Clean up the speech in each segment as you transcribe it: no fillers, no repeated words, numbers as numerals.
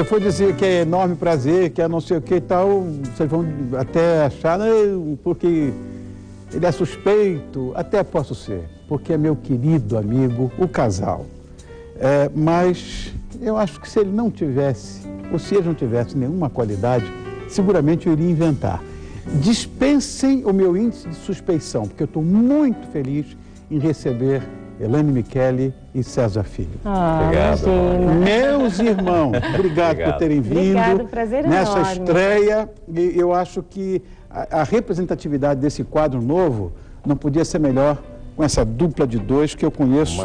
você for dizer que é enorme prazer, que é não sei o que e tal, vocês vão até achar, né, porque ele é suspeito, até posso ser, porque é meu querido amigo, o casal. Mas eu acho que se ele não tivesse, ou se ele não tivesse nenhuma qualidade, seguramente eu iria inventar. Dispensem o meu índice de suspeição, porque eu estou muito feliz em receber Elaine Micheli e César Filho. Obrigado. Meus irmãos, obrigado por terem vindo. Obrigado, prazer nessa enorme. estreia. E eu acho que a representatividade desse quadro novo não podia ser melhor com essa dupla de dois que eu conheço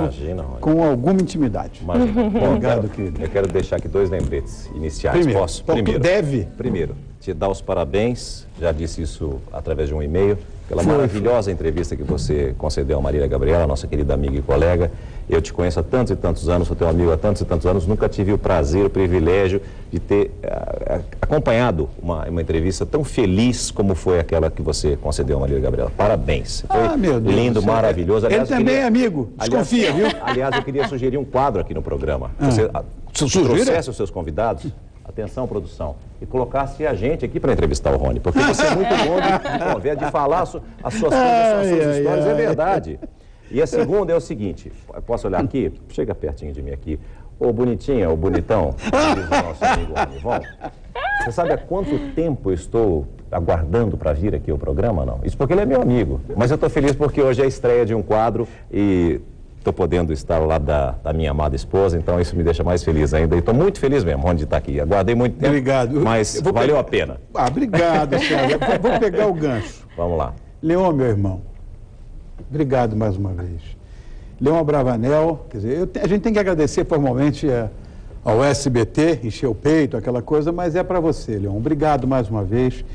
com alguma intimidade. Obrigado, querido. Eu quero deixar aqui 2 lembretes iniciais. Primeiro, Posso? Primeiro. Deve. Primeiro, te dar os parabéns, já disse isso através de um e-mail, pela maravilhosa entrevista que você concedeu a Marília Gabriela, nossa querida amiga e colega. Eu te conheço há tantos e tantos anos, sou teu amigo há tantos e tantos anos, nunca tive o prazer, o privilégio de ter acompanhado uma entrevista tão feliz como foi aquela que você concedeu a Marília Gabriela. Parabéns. Foi meu Deus, lindo, maravilhoso. Aliás, ele também é amigo, desconfia, viu? Aliás, eu queria sugerir um quadro aqui no programa. Você trouxesse os seus convidados, atenção, produção, e colocasse a gente aqui para entrevistar o Rony, porque você é muito bom de falar as suas coisas, as suas histórias, é verdade. E a segunda é o seguinte, posso olhar aqui? Chega pertinho de mim aqui. Ô bonitinha, ô bonitão, diz o nosso amigo Rony Von, você sabe há quanto tempo eu estou aguardando para vir aqui ao programa, não? Isso porque ele é meu amigo, mas eu estou feliz porque hoje é a estreia de um quadro e estou podendo estar ao lado da minha amada esposa, então isso me deixa mais feliz ainda. E estou muito feliz mesmo, Rony, de estar aqui. Aguardei muito tempo, obrigado. Mas valeu a pena. Obrigado, César. Vou pegar o gancho. Vamos lá. Leon, meu irmão, obrigado mais uma vez. Leon Abravanel, quer dizer, a gente tem que agradecer formalmente ao SBT, encher o peito, aquela coisa, mas é para você, Leon. Obrigado mais uma vez,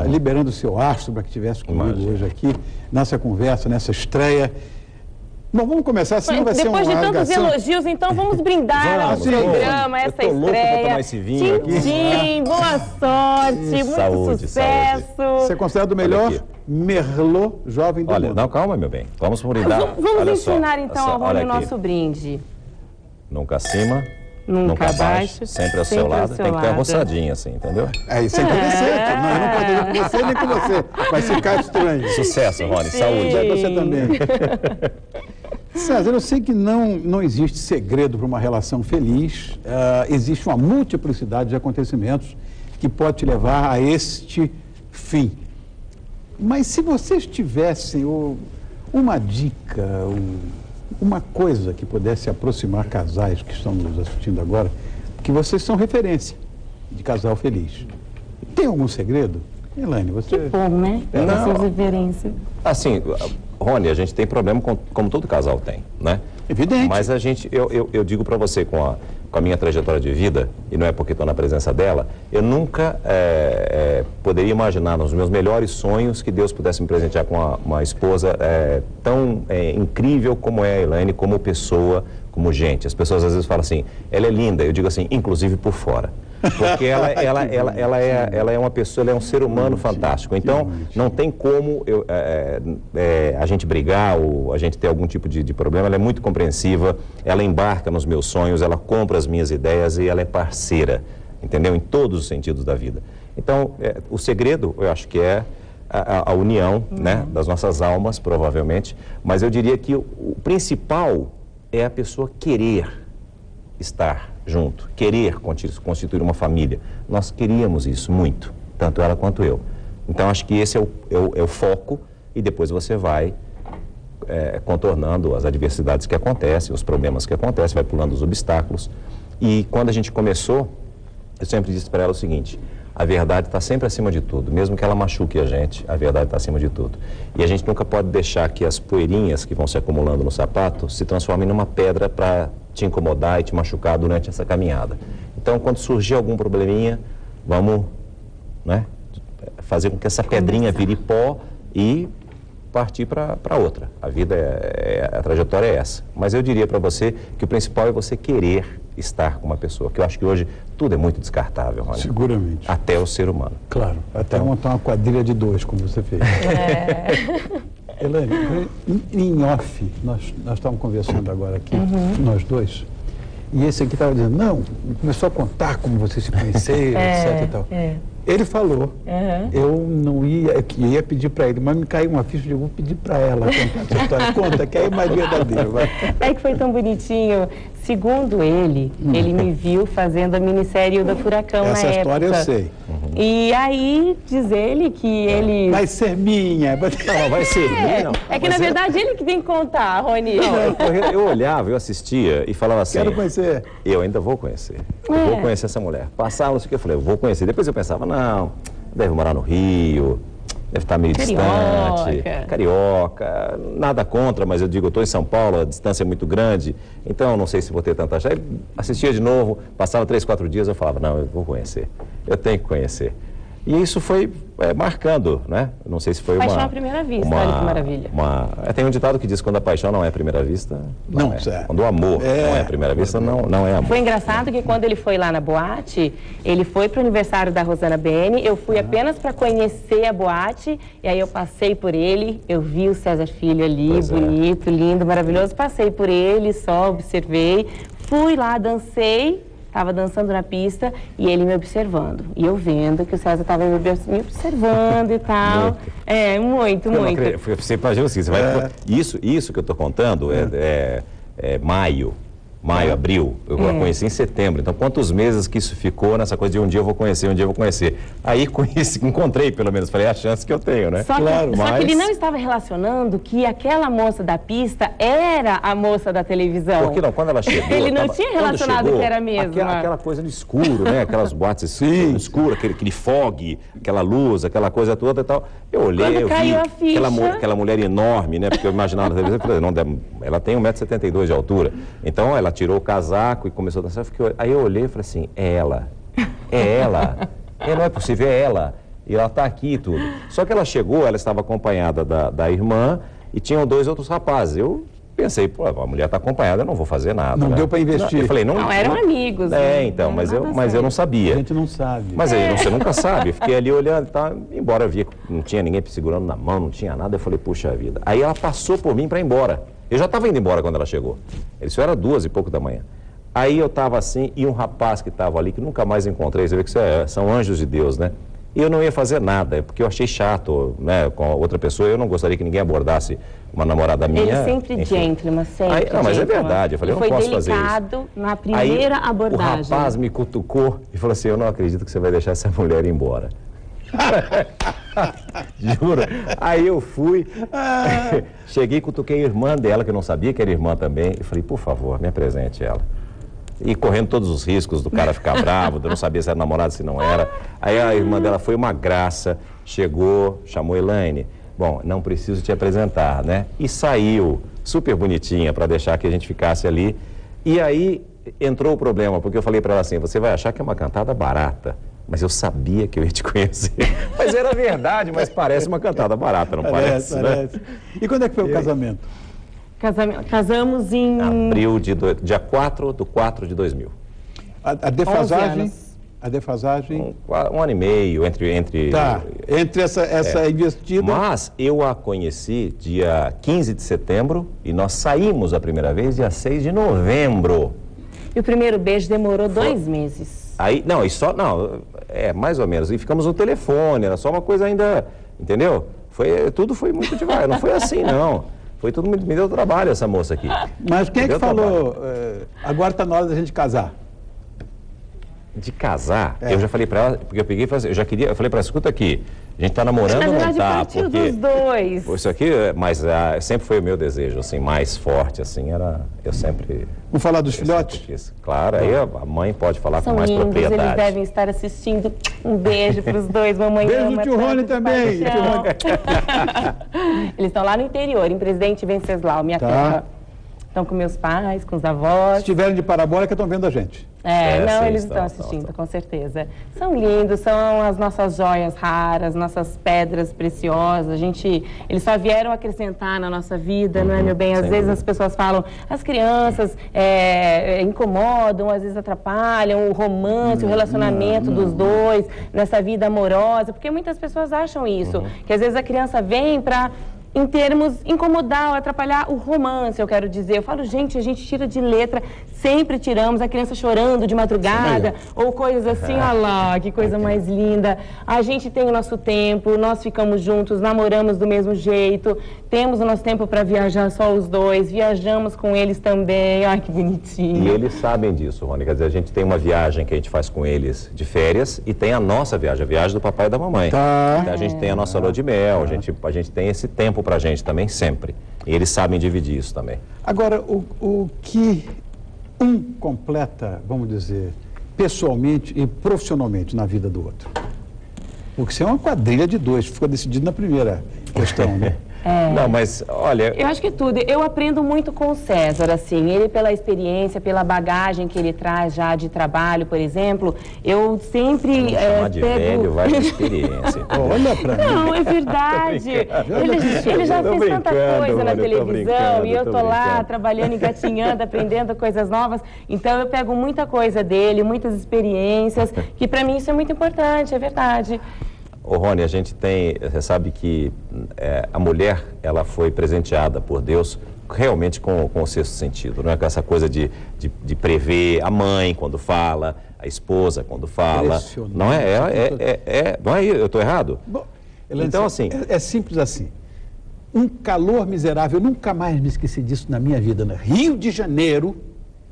liberando o seu astro para que estivesse comigo hoje aqui, nessa conversa, nessa estreia. Bom, vamos começar, senão vai ser uma Depois de tantos elogios, então vamos brindar ao programa, essa estreia. Eu tô louco pra tomar esse vinho aqui. Tchim, boa sorte, muito sucesso. Você é considerado o melhor Merlot jovem do mundo. Não, calma, meu bem. Vamos brindar. Vamos ensinar então ao Rony o nosso brinde. Nunca acima, nunca abaixo, sempre ao seu lado. Tem que ter uma roçadinha assim, entendeu? Isso aí tá certo. Não, eu não posso dizer com você nem com você. Vai ficar estranho. Sucesso, Rony. Saúde. É você também. César, eu sei que não existe segredo para uma relação feliz. Existe uma multiplicidade de acontecimentos que pode te levar a este fim. Mas se vocês tivessem uma dica, uma coisa que pudesse aproximar casais que estão nos assistindo agora, porque vocês são referência de casal feliz. Tem algum segredo? Elaine, você... Que bom, né? Essas referências. Assim, Rony, a gente tem problema como todo casal tem, né? Evidente. Mas eu digo para você, com a minha trajetória de vida, e não é porque estou na presença dela, eu nunca poderia imaginar nos meus melhores sonhos que Deus pudesse me presentear com uma esposa tão incrível como é a Elaine, como pessoa, como gente. As pessoas às vezes falam assim, ela é linda, eu digo assim, inclusive por fora. Porque ela é uma pessoa, ela é um ser humano fantástico. Então, não tem como a gente brigar ou a gente ter algum tipo de problema. Ela é muito compreensiva, ela embarca nos meus sonhos, ela compra as minhas ideias e ela é parceira, entendeu? Em todos os sentidos da vida. Então, o segredo, eu acho que é a união, né, das nossas almas, provavelmente. Mas eu diria que o principal é a pessoa querer estar junto, querer constituir uma família. Nós queríamos isso muito, tanto ela quanto eu. Então, acho que esse é o foco e depois você vai contornando as adversidades que acontecem, os problemas que acontecem, vai pulando os obstáculos. E quando a gente começou, eu sempre disse para ela o seguinte, a verdade está sempre acima de tudo, mesmo que ela machuque a gente, a verdade está acima de tudo. E a gente nunca pode deixar que as poeirinhas que vão se acumulando no sapato se transformem numa pedra para te incomodar e te machucar durante essa caminhada. Então, quando surgir algum probleminha, vamos, né, fazer com que essa pedrinha vire pó e partir para outra. A vida, a trajetória é essa. Mas eu diria para você que o principal é você querer estar com uma pessoa, que eu acho que hoje tudo é muito descartável, Rony. Seguramente. Até o ser humano. Claro, até montar uma quadrilha de dois, como você fez. Elaine, em off, nós estávamos conversando agora aqui, nós dois, E esse aqui estava dizendo, não, começou a contar como vocês se conheceram, etc e tal. Ele falou, eu não ia pedir para ele, mas me caiu uma ficha de eu vou pedir para ela contar essa história. Conta, que aí é mais verdadeiro. Vai. É que foi tão bonitinho. Segundo ele, ele me viu fazendo a minissérie da Furacão essa na época. Essa história eu sei. E aí, diz ele que ele... Vai ser minha. Não, vai ser minha. Não. É que, na verdade, ele que tem que contar, Rony. Não, eu olhava, eu assistia e falava assim... Quero conhecer. Eu ainda vou conhecer. Eu vou conhecer essa mulher. Passava, não sei o que, eu falei, eu vou conhecer. Depois eu pensava, não, deve morar no Rio... Deve estar meio distante, carioca, nada contra, mas eu digo, eu estou em São Paulo, a distância é muito grande, então não sei se vou ter tanta chance. Assistia de novo, passava 3, 4 dias, eu falava, não, eu vou conhecer, eu tenho que conhecer. E isso foi marcando, né? Não sei se foi paixão à primeira vista, olha que maravilha. Tem um ditado que diz que quando a paixão não é à primeira vista, não é. Certo. Quando o amor não é à primeira vista, não é amor. Foi engraçado que quando ele foi lá na boate, ele foi para o aniversário da Rosana Bene, eu fui apenas para conhecer a boate, e aí eu passei por ele, eu vi o César Filho ali, bonito, lindo, maravilhoso, passei por ele, só observei, fui lá, dancei, estava dançando na pista e ele me observando. E eu vendo que o César estava me observando e tal. Muito. Você imagina assim, isso que eu estou contando é maio, abril. Eu a conheci em setembro. Então, quantos meses que isso ficou nessa coisa de um dia eu vou conhecer, um dia eu vou conhecer. Aí encontrei, pelo menos, falei, a chance que eu tenho, né? Só que ele não estava relacionando que aquela moça da pista era a moça da televisão. Porque não, quando ela chegou... Ele não tinha relacionado que era a mesma. Aquela coisa no escuro, né? Aquelas boates no escuro, aquele fog, aquela luz, aquela coisa toda e tal. Eu olhei, eu vi aquela mulher enorme, né? Porque eu imaginava na televisão, eu falei, não, ela tem 1,72 m de altura. Então, ela tirou o casaco e começou a dançar. Aí eu olhei e falei assim, é ela. Não é possível, é ela. E ela está aqui e tudo. Só que ela chegou, ela estava acompanhada da irmã e tinham 2 outros rapazes. Eu pensei, pô, a mulher está acompanhada, eu não vou fazer nada. Não deu para investir. Eu falei, não eram amigos. Então, mas eu não sabia. A gente não sabe. Mas aí você nunca sabe. Fiquei ali olhando e tal, embora eu via que não tinha ninguém segurando na mão, não tinha nada, eu falei, puxa vida. Aí ela passou por mim para ir embora. Eu já estava indo embora quando ela chegou. Isso era 2 e pouco da manhã. Aí eu estava assim, e um rapaz que estava ali, que nunca mais encontrei, você vê que são anjos de Deus, né? E eu não ia fazer nada, porque eu achei chato, né, com outra pessoa, eu não gostaria que ninguém abordasse uma namorada minha. Ele sempre gentleman, sempre. Aí, não, mas é verdade, eu falei, eu não posso fazer isso. Foi delicado na primeira abordagem. O rapaz me cutucou e falou assim, eu não acredito que você vai deixar essa mulher ir embora. Juro. Aí eu fui, cheguei, cutuquei a irmã dela, que eu não sabia que era irmã também, e falei, por favor, me apresente ela. E correndo todos os riscos do cara ficar bravo, de eu não saber se era namorado, se não era. Aí a irmã dela foi uma graça, chegou, chamou Elaine. Bom, não preciso te apresentar, né? E saiu, super bonitinha, para deixar que a gente ficasse ali. E aí entrou o problema, porque eu falei para ela assim, você vai achar que é uma cantada barata. Mas eu sabia que eu ia te conhecer. Mas era verdade, mas parece uma cantada barata, não parece? Né? E quando é que foi o casamento? Casamos em... Abril, dia 4/4 de 2000. A defasagem? A defasagem? Um ano e meio entre... Tá, entre essa investida... Mas eu a conheci dia 15 de setembro e nós saímos a primeira vez dia 6 de novembro. E o primeiro beijo demorou 2 meses. Aí, não, mais ou menos. E ficamos no telefone, era só uma coisa ainda, entendeu? Tudo foi muito devagar, não foi assim, não. Foi tudo, me deu trabalho essa moça aqui. Mas quem é que falou, agora está na hora da gente casar? De casar? Eu já falei para ela, porque eu peguei e falei assim, eu falei para ela, escuta aqui, a gente está namorando ou não está? Partiu dos dois. Isso aqui, mas sempre foi o meu desejo, assim, mais forte, assim, eu sempre... Vamos falar dos filhotes? Claro, aí a mãe pode falar com mais lindos, propriedade. Eles devem estar assistindo. Um beijo para os dois, mamãe. Beijo do tio Rony também. Eles estão lá no interior, em Presidente Venceslau, minha terra. Estão com meus pais, com os avós. Se estiverem de parabólica, estão vendo a gente. Eles estão assistindo, com certeza. São lindos, são as nossas joias raras, nossas pedras preciosas. Eles só vieram acrescentar na nossa vida, não é, meu bem? Às vezes as pessoas falam, as crianças incomodam, às vezes atrapalham o romance, o relacionamento dos dois, nessa vida amorosa, porque muitas pessoas acham isso, que às vezes a criança vem para em termos incomodar ou atrapalhar o romance, eu quero dizer. Eu falo, gente, a gente tira de letra, sempre tiramos, a criança chorando de madrugada, ou coisas assim, olha lá, que coisa mais linda. A gente tem o nosso tempo, nós ficamos juntos, namoramos do mesmo jeito, temos o nosso tempo para viajar só os dois, viajamos com eles também, ai que bonitinho. E eles sabem disso, Rony, quer dizer, a gente tem uma viagem que a gente faz com eles de férias e tem a nossa viagem, a viagem do papai e da mamãe. Tá. Então, a gente tem a nossa lua de mel, a gente tem esse tempo pra gente também sempre. E eles sabem dividir isso também. Agora, o que um completa, vamos dizer, pessoalmente e profissionalmente na vida do outro? Porque isso é uma quadrilha de dois, ficou decidido na primeira questão, né? Não, mas olha... Eu acho que tudo. Eu aprendo muito com o César, assim, ele pela experiência, pela bagagem que ele traz já de trabalho, por exemplo, eu sempre chamar de velho, vai de experiência. Olha pra mim. Não, é verdade. Ele já fez tanta coisa na televisão e eu tô lá trabalhando, engatinhando, aprendendo coisas novas. Então eu pego muita coisa dele, muitas experiências, que pra mim isso é muito importante, é verdade. Ô Rony, a gente tem, você sabe que a mulher, ela foi presenteada por Deus realmente com o sexto sentido, não é com essa coisa de prever a mãe quando fala, a esposa quando fala, não é, não é, eu estou errado? Bom, então assim... É simples assim, um calor miserável, eu nunca mais me esqueci disso na minha vida, né? Rio de Janeiro,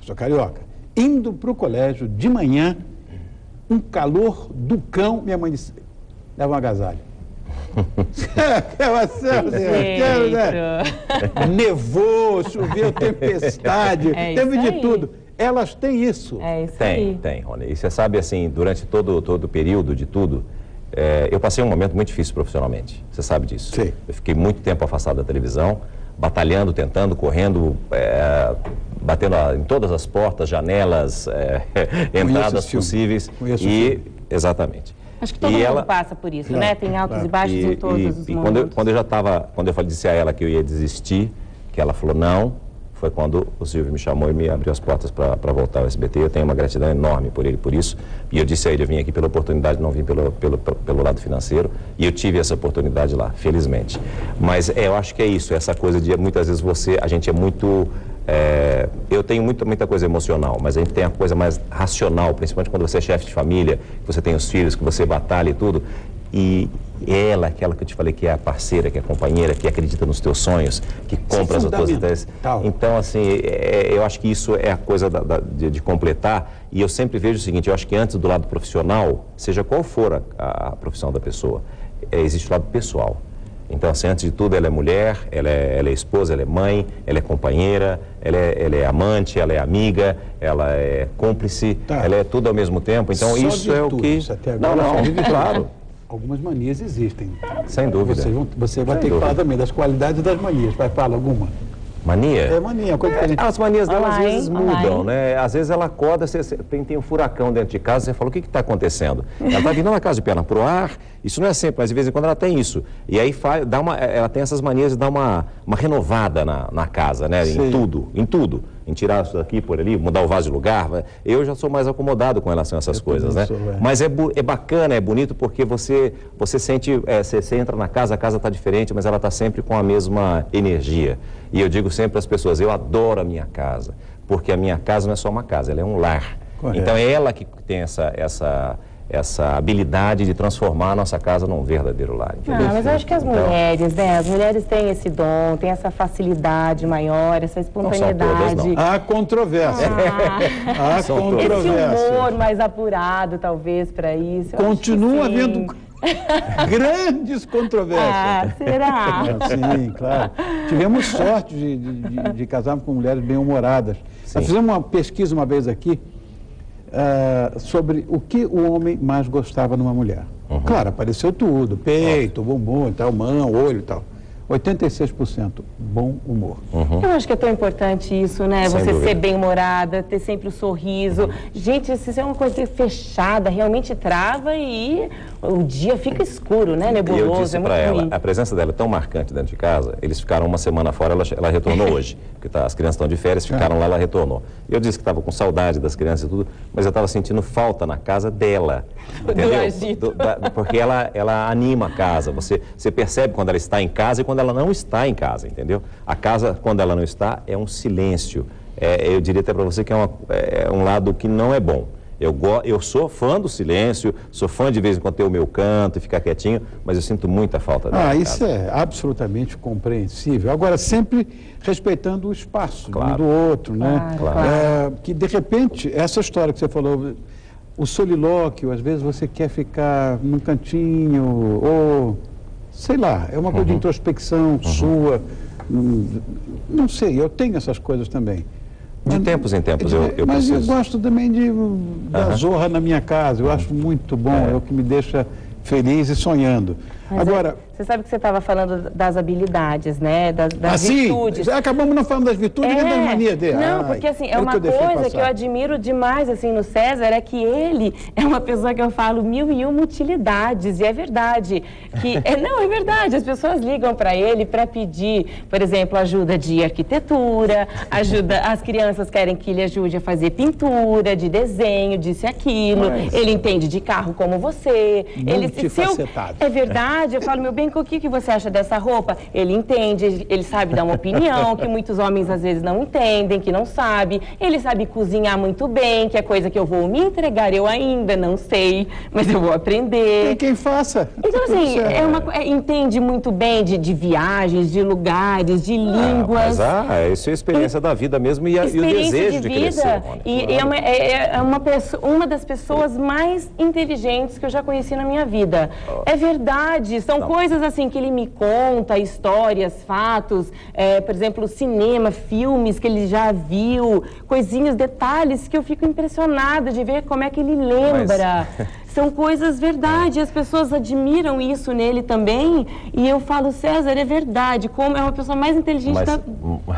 sou carioca, indo para o colégio de manhã, um calor do cão, minha mãe disse... Leva um agasalho. Nevou, choveu, tempestade, teve de tudo. Elas têm isso. É isso aí. Tem, Rony. E você sabe, assim, durante todo o período de tudo, eu passei um momento muito difícil profissionalmente. Você sabe disso. Sim. Eu fiquei muito tempo afastado da televisão, batalhando, tentando, correndo, batendo em todas as portas, janelas, entradas possíveis. Exatamente. Acho que todo mundo passa por isso, né? Tem altos e baixos em todos os momentos. Quando eu disse a ela que eu ia desistir, que ela falou não, foi quando o Silvio me chamou e me abriu as portas para voltar ao SBT. Eu tenho uma gratidão enorme por ele, por isso. E eu disse a ele, eu vim aqui pela oportunidade, não vim pelo lado financeiro. E eu tive essa oportunidade lá, felizmente. Mas eu acho que é isso, essa coisa de muitas vezes a gente é muito... eu tenho muita coisa emocional, mas a gente tem a coisa mais racional, principalmente quando você é chefe de família, que você tem os filhos, que você batalha e tudo. E ela, aquela que eu te falei que é a parceira, que é a companheira, que acredita nos teus sonhos, que compra as tuas ideias. Então, assim, eu acho que isso é a coisa de completar. E eu sempre vejo o seguinte, eu acho que antes do lado profissional, seja qual for a profissão da pessoa, existe o lado pessoal. Então, assim, antes de tudo, ela é mulher, ela é esposa, ela é mãe, ela é companheira, ela é amante, ela é amiga, ela é cúmplice, ela é tudo ao mesmo tempo. Então, isso é o que... Não, claro. Algumas manias existem. Sem dúvida. Você vai ter que falar também das qualidades das manias. Vai falar alguma? Mania? É mania, coisa que a gente... As manias dela às vezes mudam, né? Às vezes ela acorda, tem um furacão dentro de casa, você fala, o que está acontecendo? Ela está vindo na casa de perna pro ar, isso não é sempre, mas de vez em quando ela tem isso. E aí ela tem essas manias de dar uma renovada na casa, né? Em tudo. Em tirar isso daqui, por ali, mudar o vaso de lugar. Eu já sou mais acomodado com relação a essas coisas, né? Mas é bacana, é bonito, porque você sente, você entra na casa, a casa está diferente, mas ela está sempre com a mesma energia. E eu digo sempre às pessoas, eu adoro a minha casa, porque a minha casa não é só uma casa, ela é um lar. Correto. Então é ela que tem essa habilidade de transformar a nossa casa num verdadeiro lar. Mas eu acho que as mulheres, né? As mulheres têm esse dom, têm essa facilidade maior, essa espontaneidade. Não são todas, não. Há controvérsia. Há controvérsia. Esse humor mais apurado, talvez, para isso. Continua havendo grandes controvérsias. Será? Sim, claro. Tivemos sorte de casarmos com mulheres bem-humoradas. Nós fizemos uma pesquisa uma vez aqui, sobre o que o homem mais gostava numa mulher. Claro, apareceu tudo, peito, bumbum, tal, mão, olho e tal. 86% bom humor. Eu acho que é tão importante isso, né? Sem você dúvida. ser bem-humorada, ter sempre o sorriso. Gente, se isso é uma coisa fechada, realmente trava e o dia fica escuro, né? Nebuloso, eu disse para ela, a presença dela é tão marcante dentro de casa, eles ficaram uma semana fora, ela retornou hoje, porque as crianças estão de férias, ficaram lá, ela retornou. Eu disse que estava com saudade das crianças e tudo, mas eu estava sentindo falta na casa dela, entendeu? Porque ela anima a casa, você percebe quando ela está em casa e quando ela não está em casa, entendeu? A casa, quando ela não está, é um silêncio. Eu diria até para você que é um lado que não é bom. Eu sou fã do silêncio, sou fã de vez em quando ter o meu canto e ficar quietinho, mas eu sinto muita falta dela. Isso é absolutamente compreensível. Agora, sempre respeitando o espaço um do outro, né? Claro. Que, de repente, essa história que você falou, o solilóquio, às vezes você quer ficar num cantinho, ou, sei lá, é uma coisa de introspecção sua. Não sei, eu tenho essas coisas também. De tempos em tempos eu mas preciso. Eu gosto também da zorra na minha casa, eu acho muito bom, é o que me deixa feliz e sonhando. Mas agora... Você sabe que você estava falando das habilidades, né? Das virtudes. Acabamos não falando das virtudes nem das manias dele. Não, porque assim, é uma coisa que eu admiro demais assim, no César, é que ele é uma pessoa que eu falo 1001 utilidades, e é verdade. Não, é verdade, as pessoas ligam para ele para pedir, por exemplo, ajuda de arquitetura, as crianças querem que ele ajude a fazer pintura, de desenho, disso e aquilo. Ele entende de carro como você. Multifacetado. É verdade, eu falo, meu bem, o que você acha dessa roupa? Ele entende, ele sabe dar uma opinião, que muitos homens às vezes não entendem, que não sabem. Ele sabe cozinhar muito bem, que é coisa que eu vou me entregar, eu ainda não sei, mas eu vou aprender. Tem quem faça. Então, assim, entende muito bem de viagens, de lugares, de línguas. Mas isso é a experiência da vida mesmo e o desejo de crescer. E é uma das pessoas mais inteligentes que eu já conheci na minha vida. É verdade, são coisas assim que ele me conta, histórias, fatos, por exemplo, cinema, filmes que ele já viu, coisinhas, detalhes que eu fico impressionada de ver como é que ele lembra. São coisas verdade, as pessoas admiram isso nele também, e eu falo, César, é verdade, como é uma pessoa mais inteligente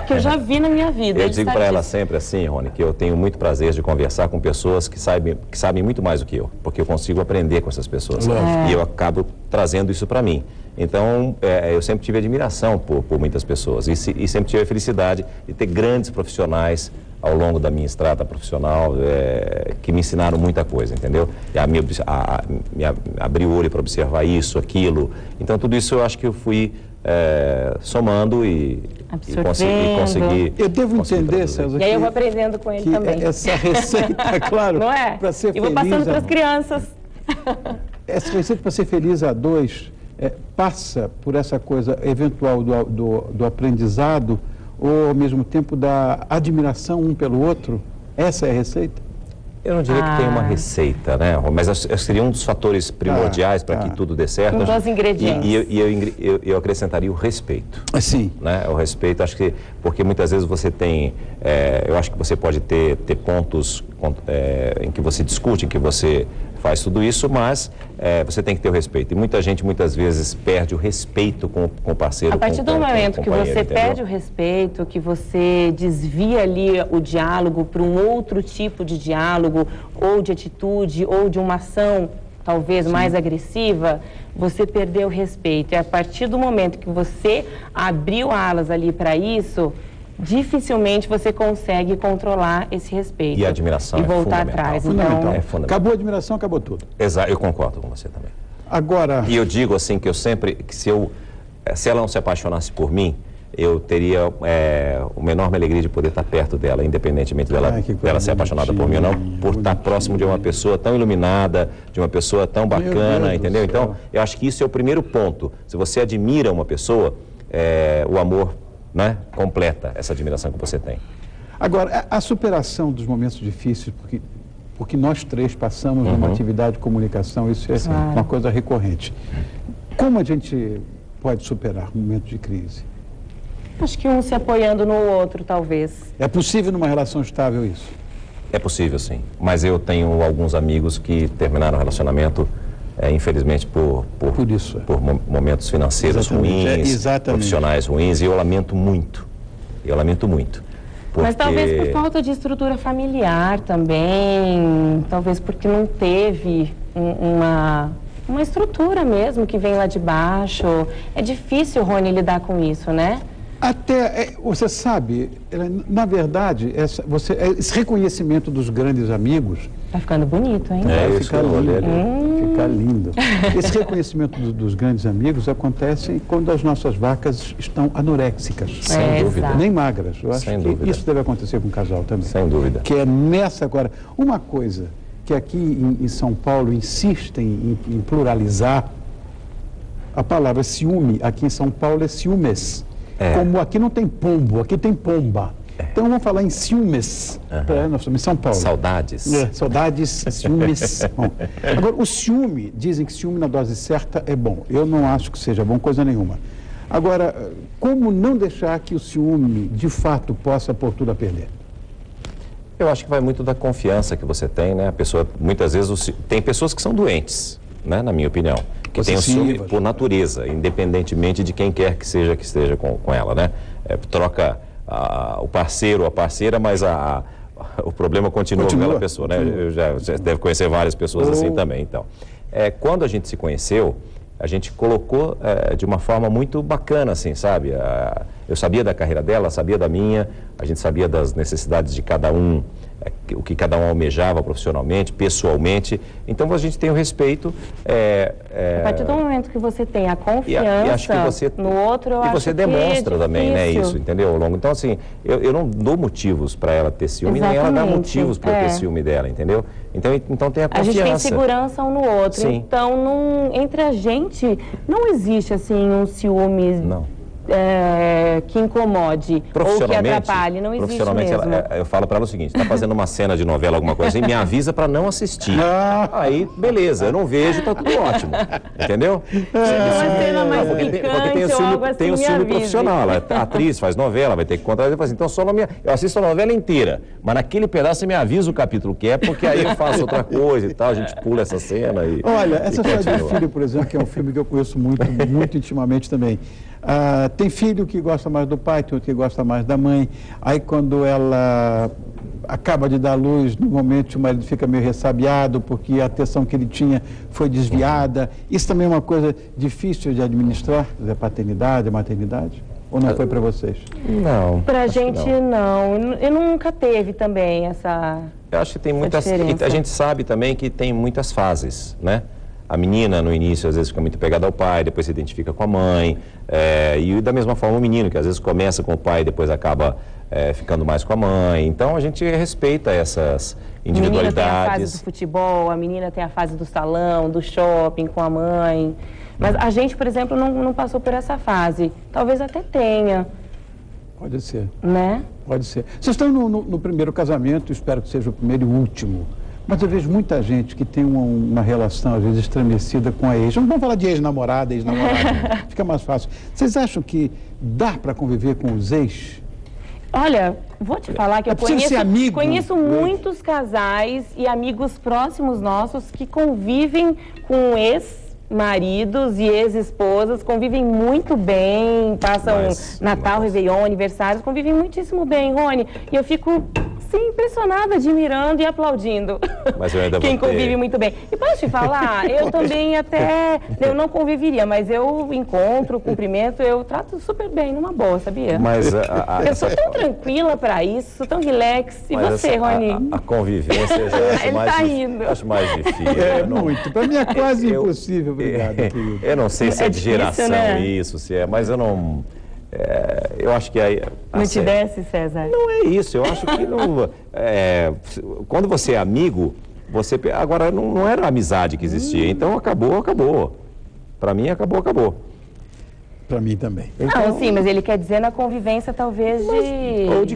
que eu já vi na minha vida. Eu digo para ela sempre assim, Rony, que eu tenho muito prazer de conversar com pessoas que sabem muito mais do que eu, porque eu consigo aprender com essas pessoas, e eu acabo trazendo isso para mim. Então, eu sempre tive admiração por muitas pessoas e sempre tive a felicidade de ter grandes profissionais ao longo da minha estrada profissional que me ensinaram muita coisa, entendeu? Me abriu o olho para observar isso, aquilo. Então, tudo isso eu acho que eu fui somando e consegui... Eu devo entender, César, e aí eu vou aprendendo com ele também. Essa receita, claro, não é? para ser feliz... E vou passando para as crianças. Essa receita para ser feliz a dois passa por essa coisa eventual do aprendizado ou, ao mesmo tempo, da admiração um pelo outro? Essa é a receita? Eu não diria que tem uma receita, né? Mas seria um dos fatores primordiais para que tudo dê certo. Um dos ingredientes. E eu acrescentaria o respeito. Sim. Né? O respeito, acho que, porque muitas vezes você tem, eu acho que você pode ter pontos em que você discute, em que você faz tudo isso, mas você tem que ter o respeito. E muita gente, muitas vezes, perde o respeito com o parceiro. A partir do momento que você perde o respeito, que você desvia ali o diálogo para um outro tipo de diálogo, ou de atitude, ou de uma ação, talvez mais agressiva, você perdeu o respeito. E a partir do momento que você abriu alas ali para isso, dificilmente você consegue controlar esse respeito. E a admiração e voltar atrás. Fundamental. Então, acabou a admiração, acabou tudo. Exato, eu concordo com você também. Agora... E eu digo assim que eu sempre, que se ela não se apaixonasse por mim, eu teria uma enorme alegria de poder estar perto dela, independentemente dela ser apaixonada por mim ou não, por estar próximo de uma pessoa tão iluminada, de uma pessoa tão bacana, entendeu? Então, eu acho que isso é o primeiro ponto. Se você admira uma pessoa, o amor, né, completa essa admiração que você tem. Agora, a superação dos momentos difíceis, porque nós três passamos numa atividade de comunicação, isso é uma coisa recorrente. Como a gente pode superar um momento de crise? Acho que um se apoiando no outro, talvez. É possível numa relação estável isso? É possível, sim. Mas eu tenho alguns amigos que terminaram o relacionamento, infelizmente, por momentos financeiros ruins, profissionais ruins, e eu lamento muito. Eu lamento muito. Porque... Mas talvez por falta de estrutura familiar também, talvez porque não teve uma estrutura mesmo que vem lá de baixo. É difícil, Rony, lidar com isso, né? Você sabe, na verdade, esse reconhecimento dos grandes amigos Tá ficando bonito, hein? Vai isso ficar que eu olhei lindo. ali. Ficar lindo. Esse reconhecimento dos grandes amigos acontece quando as nossas vacas estão anoréxicas. Sem dúvida. exato. Nem magras. Eu acho Sem que dúvida. isso deve acontecer com o casal também. Sem dúvida. Que é nessa agora. Uma coisa que aqui em São Paulo insistem em pluralizar, a palavra ciúme aqui em São Paulo é ciúmes. Como aqui não tem pombo, aqui tem pomba. Então vamos falar em ciúmes. Nós estamos em São Paulo. Saudades. Saudades, ciúmes. Bom, agora, o ciúme, dizem que ciúme na dose certa é bom. Eu não acho que seja bom coisa nenhuma. Agora, como não deixar que o ciúme, de fato, possa pôr tudo a perder? Eu acho que vai muito da confiança que você tem, né? A pessoa, muitas vezes, tem pessoas que são doentes, né? Na minha opinião. Que tem o ciúme por natureza, independentemente de quem quer que seja que esteja com ela, né? Troca o parceiro ou a parceira, mas o problema continua com aquela pessoa, né? Você deve conhecer várias pessoas assim também, então. Quando a gente se conheceu, a gente colocou de uma forma muito bacana, assim, sabe? Eu sabia da carreira dela, sabia da minha, a gente sabia das necessidades de cada um, o que cada um almejava profissionalmente, pessoalmente. Então a gente tem o respeito. A partir do momento que você tem a confiança e acho que você, no outro, eu e acho você que demonstra é também, né, difícil. isso, entendeu? Ao longo. Então, assim, eu não dou motivos para ela ter ciúme, nem ela dá Exatamente, motivos para eu ter ciúme dela, entendeu? Então tem a A confiança. gente tem segurança um no outro. Sim. Então, entre a gente, não existe, assim, um ciúme Não. Que incomode ou que atrapalhe. Não existe profissionalmente, mesmo. eu falo para ela o seguinte, está fazendo uma cena de novela, alguma coisa assim, me avisa para não assistir. Aí, beleza, eu não vejo, tá tudo ótimo. Entendeu? Uma cena mais Porque picante tem o ou ciúme, algo assim, tem o me ciúme avise. profissional, a atriz faz novela, vai ter que contratar, eu falo assim, então só eu assisto a novela inteira, mas naquele pedaço você me avisa o capítulo que é, porque aí eu faço outra coisa e tal, a gente pula essa cena e... Olha, essa história de continua. filho, por exemplo, que é um filme que eu conheço muito, muito intimamente também. Tem filho que gosta mais do pai, tem outro que gosta mais da mãe. Aí quando ela acaba de dar luz, normalmente o marido fica meio ressabiado porque a atenção que ele tinha foi desviada. Isso também é uma coisa difícil de administrar, a paternidade, a maternidade? Ou não foi para vocês? Não. Pra acho que gente, não. Eu nunca teve também essa... Eu acho que tem muitas... diferença. A gente sabe também que tem muitas fases, né? A menina, no início, às vezes fica muito pegada ao pai, depois se identifica com a mãe. E da mesma forma o menino, que às vezes começa com o pai e depois acaba ficando mais com a mãe. Então, a gente respeita essas O menino tem a fase individualidades. do futebol, a menina tem a fase do salão, do shopping com a mãe. Mas a gente, por exemplo, não passou por essa fase. Talvez até tenha, Pode ser, né? pode ser. Vocês estão no primeiro casamento, espero que seja o primeiro e o último. Mas eu vejo muita gente que tem uma relação, às vezes, estremecida com a ex. Não vamos falar de ex-namorada, ex-namorado. Fica mais fácil. Vocês acham que dá para conviver com os ex? Olha, vou te falar que eu preciso ser amigo, conheço né? muitos casais e amigos próximos nossos que convivem com ex-maridos e ex-esposas, convivem muito bem, passam Natal, Réveillon, aniversários, convivem muitíssimo bem, Rony. E eu fico, sim, impressionada, admirando e aplaudindo Mas eu ainda vou quem ter- convive muito bem. E posso te falar, eu também até, eu não conviveria, mas eu encontro, cumprimento, eu trato super bem, numa boa, sabia? Mas Eu sou tão tranquila pra isso, sou tão relax. E mas você, Rony? a convivência eu já acho Ele mais tá difícil. rindo. Acho mais difícil. Eu não- Muito. Para mim é quase Eu- impossível. Obrigado, querido. Eu não sei se é, É de difícil, geração né? isso, se é, mas eu não. Eu acho que aí. Não te desce, César? Não é isso, eu acho que não. Quando você é amigo, você. Agora não era a amizade que existia, então acabou, acabou. Para mim, acabou. Para mim também. Não, sim, mas ele quer dizer na convivência, talvez, Ou de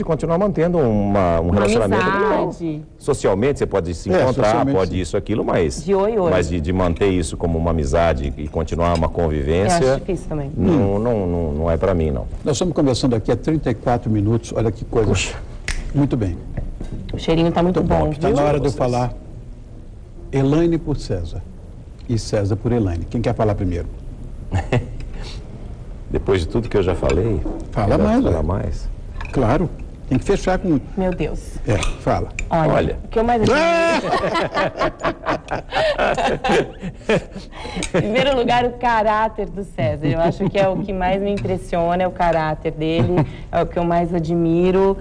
continuar mantendo um relacionamento. amizade. Não. Socialmente você pode se encontrar, socialmente, pode sim. isso, aquilo, mas. De oi, oi. Mas de manter isso como uma amizade e continuar uma Eu convivência. acho difícil também. Não é para mim, não. Nós estamos conversando aqui há 34 minutos. Olha que coisa. Muito bem. O cheirinho tá muito bom, Está viu? na hora de eu vocês? falar Elaine por César e César por Elaine. Quem quer falar primeiro? Depois de tudo que eu já falei. Fala ainda mais, falar ué. mais. Claro. Tem que fechar com... Meu Deus. fala. Olha. O que eu mais admiro... Em primeiro lugar, o caráter do César. Eu acho que é o que mais me impressiona, é o caráter dele, é o que eu mais admiro.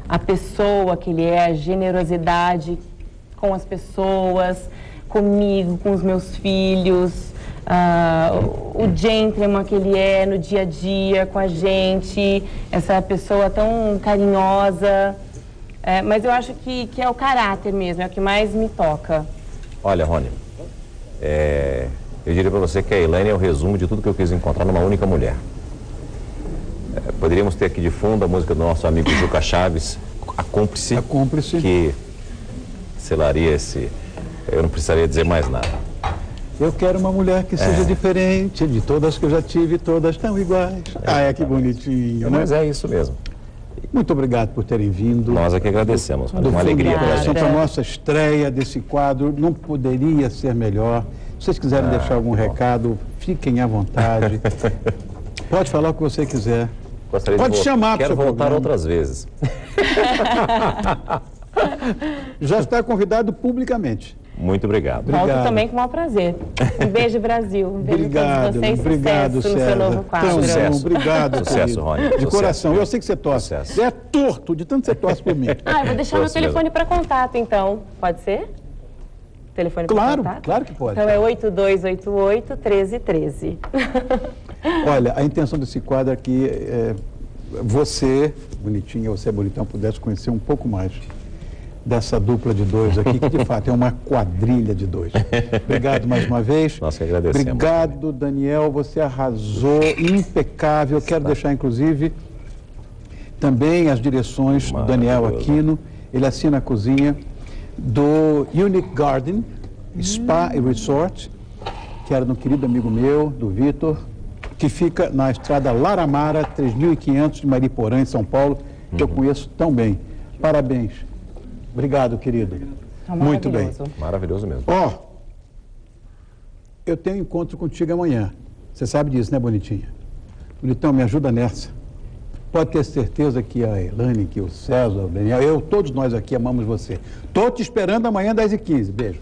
a pessoa que ele é, a generosidade com as pessoas, comigo, com os meus filhos, o gentleman que ele é no dia a dia com a gente, essa pessoa tão carinhosa. Mas eu acho que é o caráter mesmo, é o que mais me toca. Olha, Rony, eu diria para você que a Elaine é o resumo de tudo que eu quis encontrar numa única mulher. Poderíamos ter aqui de fundo a música do nosso amigo Juca Chaves, A Cúmplice, que selaria esse... Eu não precisaria dizer mais nada. Eu quero uma mulher que seja diferente de todas que eu já tive, todas tão iguais. Que bonitinho, né? Mas é isso mesmo. Muito obrigado por terem vindo. Nós é que agradecemos. Do uma alegria para a gente. A nossa estreia desse quadro não poderia ser melhor. Se vocês quiserem deixar algum recado, fiquem à vontade. Pode falar o que você quiser. Pode chamar para o seu Quero voltar programa. outras vezes. Já está convidado publicamente. Muito obrigado. Volto também com o maior prazer. Um beijo, Brasil. Um beijo a todos vocês. Obrigado, sucesso no César. seu novo quadro. Sucesso. Obrigado, Sucesso, querido. Rony. De Sucesso. coração. Eu sei que você torce. Sucesso. É torto, de tanto que você torce por mim. Eu vou deixar meu telefone para contato, então. Pode ser? Telefone para contato? Claro que pode. Então é 8288-1313. Olha, a intenção desse quadro aqui é você, bonitinha, você bonitão, pudesse conhecer um pouco mais dessa dupla de dois aqui, que de fato é uma quadrilha de dois. Obrigado mais uma vez. Nós que agradecemos. Obrigado, Daniel, você arrasou, impecável. Quero deixar, inclusive, também as direções do Daniel Aquino. Ele assina a cozinha do Unique Garden, Spa e Resort, que era de um querido amigo meu, do Vitor, que fica na estrada Laramara, 3.500 de Mariporã, em São Paulo, que eu conheço tão bem. Parabéns. Obrigado, querido. Muito bem. Maravilhoso mesmo. Eu tenho encontro contigo amanhã. Você sabe disso, né, bonitinha? Bonitão, me ajuda nessa. Pode ter certeza que a Elaine, que o César, o Daniel, todos nós aqui amamos você. Estou te esperando amanhã, 10h15. Beijo.